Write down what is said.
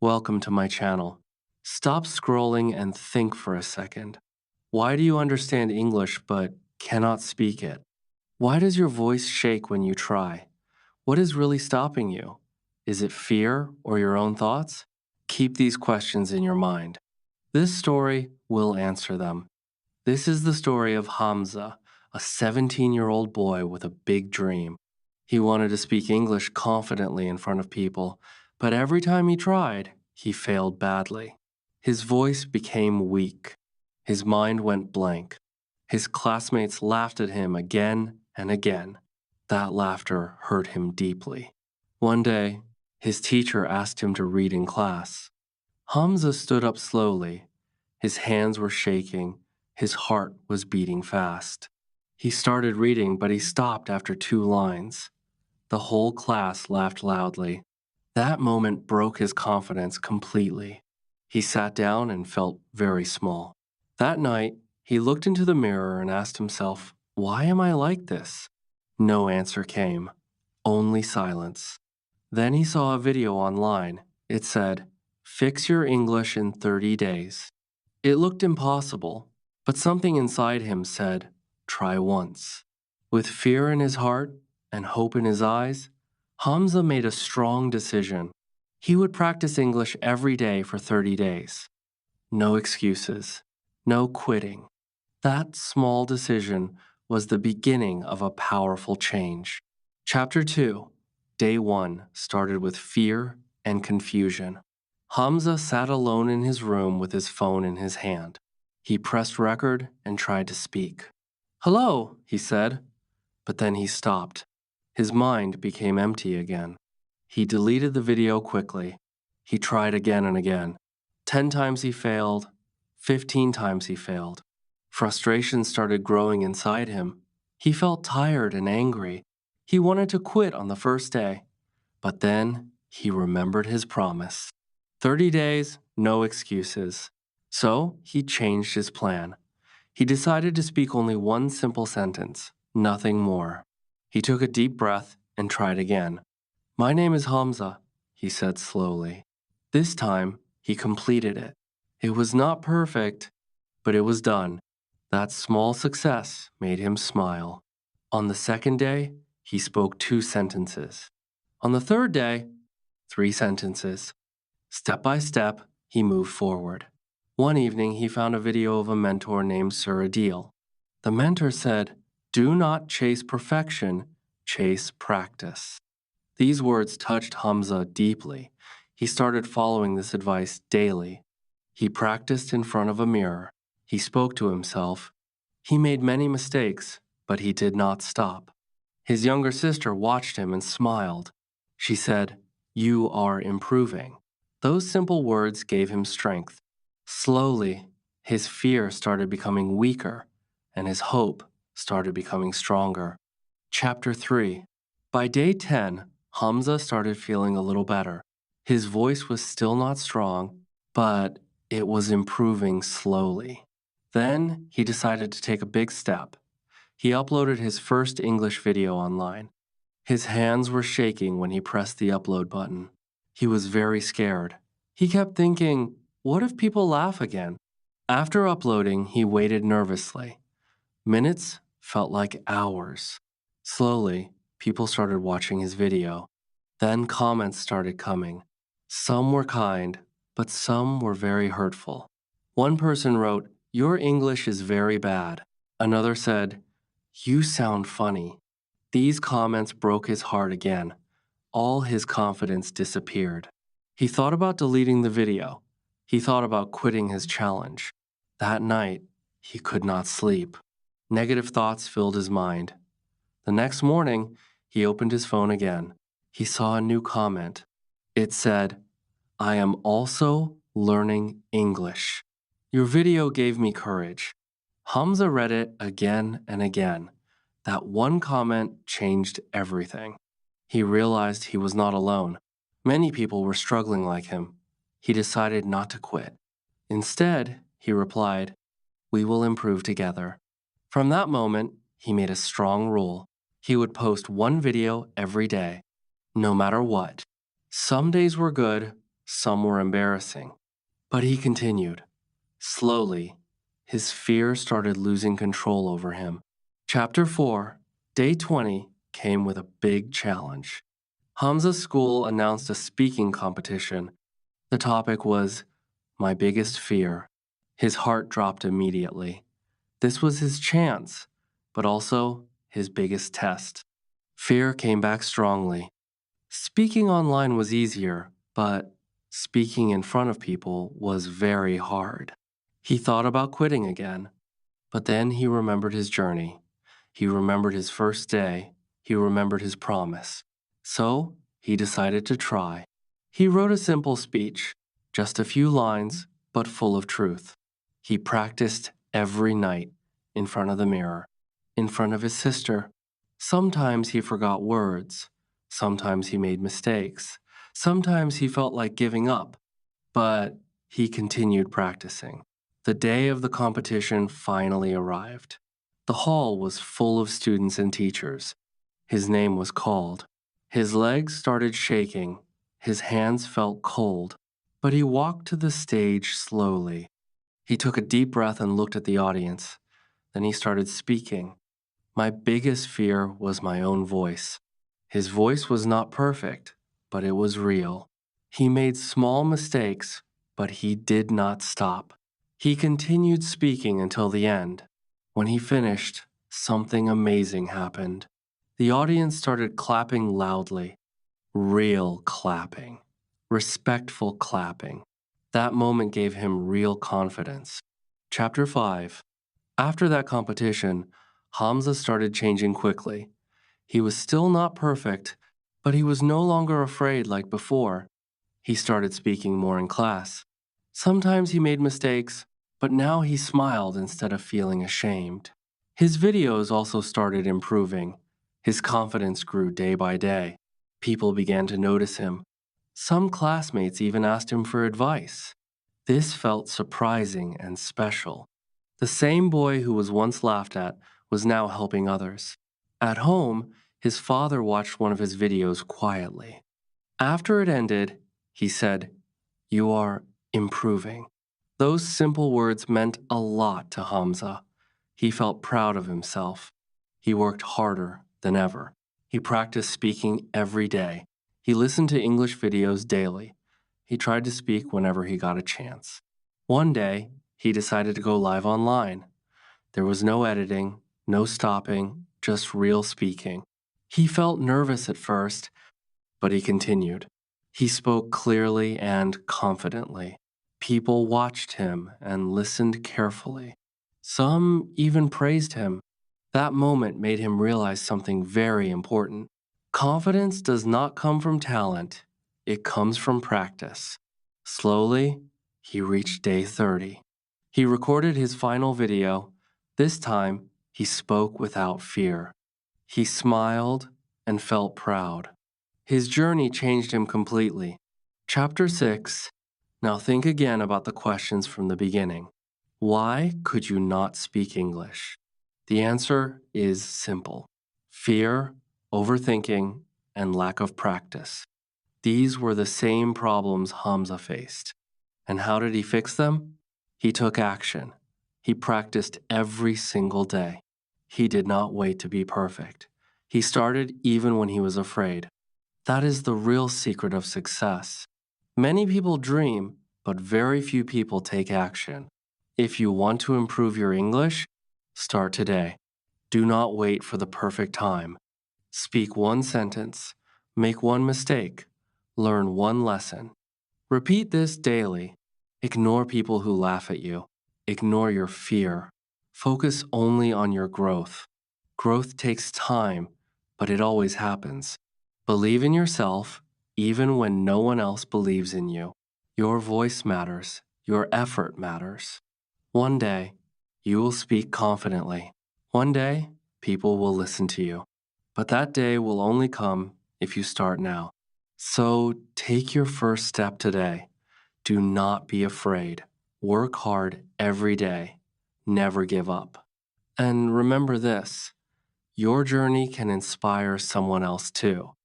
Welcome to my channel. Stop scrolling and think for a second. Why do you understand English but cannot speak it? Why does your voice shake when you try? What is really stopping you? Is it fear or your own thoughts? Keep these questions in your mind. This story will answer them. This is the story of Hamza, a 17-year-old boy with a big dream. He wanted to speak English confidently in front of people, but every time he tried, he failed badly. His voice became weak. His mind went blank. His classmates laughed at him again and again. That laughter hurt him deeply. One day, his teacher asked him to read in class. Hamza stood up slowly. His hands were shaking. His heart was beating fast. He started reading, but he stopped after 2 lines. The whole class laughed loudly. That moment broke his confidence completely. He sat down and felt very small. That night, he looked into the mirror and asked himself, "Why am I like this?" No answer came, only silence. Then he saw a video online. It said, "Fix your English in 30 days." It looked impossible, but something inside him said, "Try once." With fear in his heart and hope in his eyes, Hamza made a strong decision. He would practice English every day for 30 days. No excuses, no quitting. That small decision was the beginning of a powerful change. Chapter 2, Day 1 started with fear and confusion. Hamza sat alone in his room with his phone in his hand. He pressed record and tried to speak. "Hello," he said, but then he stopped. His mind became empty again. He deleted the video quickly. He tried again and again. 10 times he failed. 15 times he failed. Frustration started growing inside him. He felt tired and angry. He wanted to quit on the first day. But then he remembered his promise. 30 days, no excuses. So he changed his plan. He decided to speak only one simple sentence, nothing more. He took a deep breath and tried again. "My name is Hamza," he said slowly. This time, he completed it. It was not perfect, but it was done. That small success made him smile. On the second day, he spoke 2 sentences. On the third day, 3 sentences. Step by step, he moved forward. One evening, he found a video of a mentor named Sir Adil. The mentor said, "Do not chase perfection, chase practice." These words touched Hamza deeply. He started following this advice daily. He practiced in front of a mirror. He spoke to himself. He made many mistakes, but he did not stop. His younger sister watched him and smiled. She said, "You are improving." Those simple words gave him strength. Slowly, his fear started becoming weaker, and his hope started becoming stronger. Chapter 3. By day 10, Hamza started feeling a little better. His voice was still not strong, but it was improving slowly. Then he decided to take a big step. He uploaded his first English video online. His hands were shaking when he pressed the upload button. He was very scared. He kept thinking, what if people laugh again? After uploading, he waited nervously. Minutes felt like hours. Slowly, people started watching his video. Then comments started coming. Some were kind, but some were very hurtful. One person wrote, "Your English is very bad." Another said, "You sound funny." These comments broke his heart again. All his confidence disappeared. He thought about deleting the video. He thought about quitting his challenge. That night, he could not sleep. Negative thoughts filled his mind. The next morning, he opened his phone again. He saw a new comment. It said, "I am also learning English. Your video gave me courage." Hamza read it again and again. That one comment changed everything. He realized he was not alone. Many people were struggling like him. He decided not to quit. Instead, he replied, "We will improve together." From that moment, he made a strong rule. He would post one video every day, no matter what. Some days were good, some were embarrassing. But he continued. Slowly, his fear started losing control over him. Chapter 4, Day 20, came with a big challenge. Hamza's school announced a speaking competition. The topic was My Biggest Fear. His heart dropped immediately. This was his chance, but also his biggest test. Fear came back strongly. Speaking online was easier, but speaking in front of people was very hard. He thought about quitting again, but then he remembered his journey. He remembered his first day. He remembered his promise. So he decided to try. He wrote a simple speech, just a few lines, but full of truth. He practiced every night in front of the mirror, in front of his sister. Sometimes he forgot words. Sometimes he made mistakes. Sometimes he felt like giving up, but he continued practicing. The day of the competition finally arrived. The hall was full of students and teachers. His name was called. His legs started shaking. His hands felt cold. But he walked to the stage slowly. He took a deep breath and looked at the audience. Then he started speaking. My biggest fear was my own voice. His voice was not perfect, but it was real. He made small mistakes, but he did not stop. He continued speaking until the end. When he finished, something amazing happened. The audience started clapping loudly. Real clapping. Respectful clapping. That moment gave him real confidence. Chapter 5. After that competition, Hamza started changing quickly. He was still not perfect, but he was no longer afraid like before. He started speaking more in class. Sometimes he made mistakes, but now he smiled instead of feeling ashamed. His videos also started improving. His confidence grew day by day. People began to notice him. Some classmates even asked him for advice. This felt surprising and special. The same boy who was once laughed at was now helping others. At home, his father watched one of his videos quietly. After it ended, he said, "You are improving." Those simple words meant a lot to Hamza. He felt proud of himself. He worked harder than ever. He practiced speaking every day. He listened to English videos daily. He tried to speak whenever he got a chance. One day, he decided to go live online. There was no editing, no stopping, just real speaking. He felt nervous at first, but he continued. He spoke clearly and confidently. People watched him and listened carefully. Some even praised him. That moment made him realize something very important. Confidence does not come from talent, it comes from practice. Slowly, he reached day 30. He recorded his final video. This time, he spoke without fear. He smiled and felt proud. His journey changed him completely. Chapter 6. Now think again about the questions from the beginning. Why could you not speak English? The answer is simple. Fear, overthinking, and lack of practice. These were the same problems Hamza faced. And how did he fix them? He took action. He practiced every single day. He did not wait to be perfect. He started even when he was afraid. That is the real secret of success. Many people dream, but very few people take action. If you want to improve your English, start today. Do not wait for the perfect time. Speak one sentence, make one mistake, learn one lesson. Repeat this daily. Ignore people who laugh at you. Ignore your fear. Focus only on your growth. Growth takes time, but it always happens. Believe in yourself, even when no one else believes in you. Your voice matters. Your effort matters. One day, you will speak confidently. One day, people will listen to you. But that day will only come if you start now. So take your first step today. Do not be afraid. Work hard every day. Never give up. And remember this, your journey can inspire someone else too.